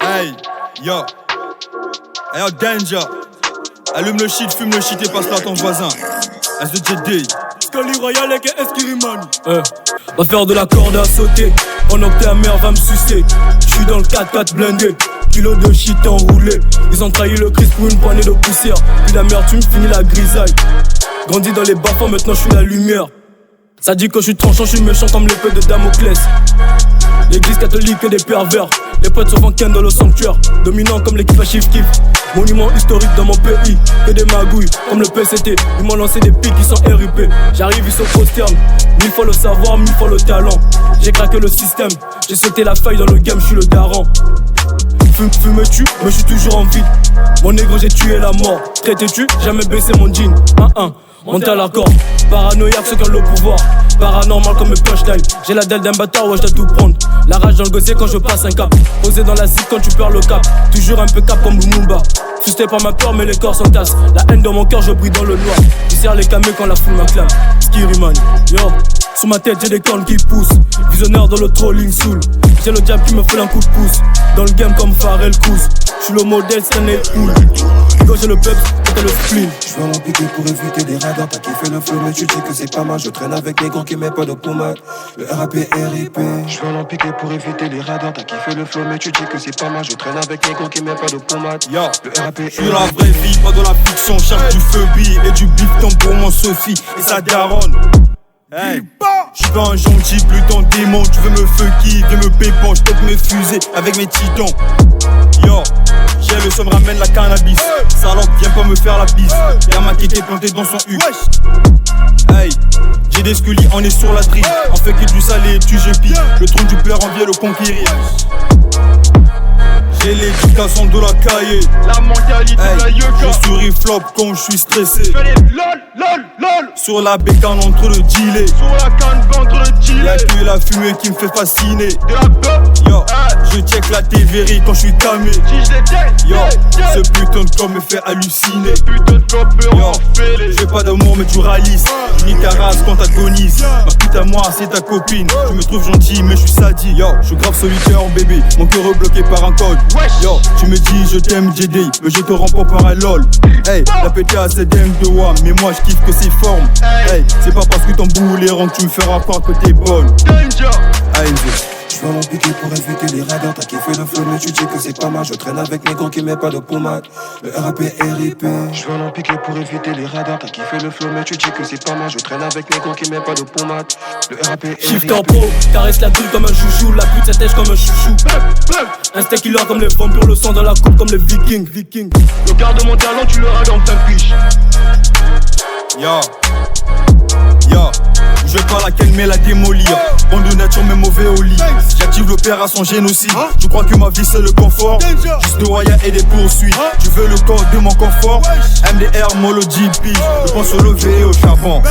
Hey, yo. Hey, yo, danger. Allume le shit, fume le shit et passe-le à ton voisin. SDJD. Scali Royal et Eskiriman. Va faire de la corde à sauter. Pendant que ta mère va me sucer. J'suis dans le 4x4 blindé. Kilo de shit enroulé. Ils ont trahi le Christ pour une poignée de poussière. Puis la merde, tu me finis la grisaille. Grandi dans les bas-fonds, maintenant j'suis la lumière. Ça dit que j'suis tranchant, j'suis méchant comme l'épée de Damoclès. L'église catholique et des pervers. Les poètes se font ken dans le sanctuaire. Dominant comme l'équipe à Chief Keef. Monument historique dans mon pays. Que des magouilles comme le PCT. Ils m'ont lancé des pics qui sont RIP. J'arrive, ils se prosternent. 1000 fois le savoir, 1000 fois le talent. J'ai craqué le système. J'ai sauté la feuille dans le game, j'suis le daron. Fumes-tu, mais j'suis toujours en vie. Mon négro, j'ai tué la mort. Traitais-tu, jamais baissé mon jean. Monte à l'accord. Paranoïaque, ceux qui ont le pouvoir. Paranormal comme mes punchlines. J'ai la dalle d'un bâtard, ouais, j'dois tout prendre. La rage dans le gosier quand je passe un cap. Posé dans la zig quand tu perds le cap. Toujours un peu cap comme Lumumba. Fusté par ma peur, mais les corps s'entassent. La haine dans mon cœur, je brille dans le noir. Je serre les camés quand la foule m'acclame. Skiriman, yo. Sur ma tête, j'ai des cornes qui poussent. Visionnaire dans le trolling soul. J'ai le diable qui me fait un coup de pouce. Dans le game comme Pharrell Couz. J'suis le modèle, c'est un cool. Quand j'ai le peuple, t'as le spleen. J'veux en piquer pour éviter des radars. T'as kiffé le flow, mais tu dis que c'est pas mal. Je traîne avec les gros qui mettent pas de pommade. Le RAP RIP. J'veux en piquer pour éviter les radars. T'as kiffé le flow, mais tu dis que c'est pas mal. Je traîne avec les gros qui mettent pas de pommade. Yo, le RAP RIP. J'suis la vraie vie, pas dans la fiction. Cherche du phobie et du bifton pour mon Sophie et sa daronne. Hey, j'suis pas un gentil, plus ton démon. Tu veux me fucky, viens me pépon. J'pète mes fusées avec mes titans. Yo, j'ai le somme, ramène la cannabis. Salope, viens pas me faire la bise. Y'a ma kéké plantée dans son huc. Hey, j'ai des scullies, on est sur la trille. On fait que du salé, tu je pique. Le trône du père, on vient le conquérir. J'ai l'éducation de la cahier. La mentalité de la yucca. Je souris flop quand je suis stressé. Fais les lol, lol, lol. Sur la bécane entre le dealer. Sur la canne entre le gilet. Y'a que la fumée qui me fait fasciner. De la beuh. Yo, je check la TVRI quand je suis camé. Si je les Yo, ce putain de corps me fait halluciner. Putain de copeur Yo, enfêlé. j'ai pas d'amour mais tu ralises. Je nique ta race quand t'agonises. Ma pute à moi c'est ta copine. Tu me trouves gentil mais je suis sadique. Yo, je suis grave solitaire en bébé. Mon cœur est bloqué par un code. Yo, tu me dis je t'aime JD, mais je te rends pas par un lol. Hey, la PTA c'est dingue de WAM, mais moi je kiffe que c'est forme. Hey, c'est pas parce que ton boulet rend que tu me feras croire que t'es bonne. Danger. J'veux en piquer pour éviter les radars. T'as kiffé le flow, mais tu dis que c'est pas mal. Je traîne avec les gros qui mettent pas de pommade. Le RAP RIP. J'veux en piquer pour éviter les radars. T'as kiffé le flow, mais tu dis que c'est pas mal. Je traîne avec les gros qui mettent pas de pommade. Le RAP RIP. Shift en pro, caresse la bulle comme un chouchou. La pute s'attèche comme un chouchou. Instinct killer comme les vampires, le sang dans la coupe comme les vikings. Regarde mon talent, tu l'auras dans ta piche. Yo, yo, je parle à quelle mais la démolir. Bon de nature mais mauvais au lit. J'active l'opération génocide. Je crois que ma vie c'est le confort. Juste de royal et des poursuites. Je veux le corps de mon confort. MDR, Molo, GP. Je pense au lever et au charbon.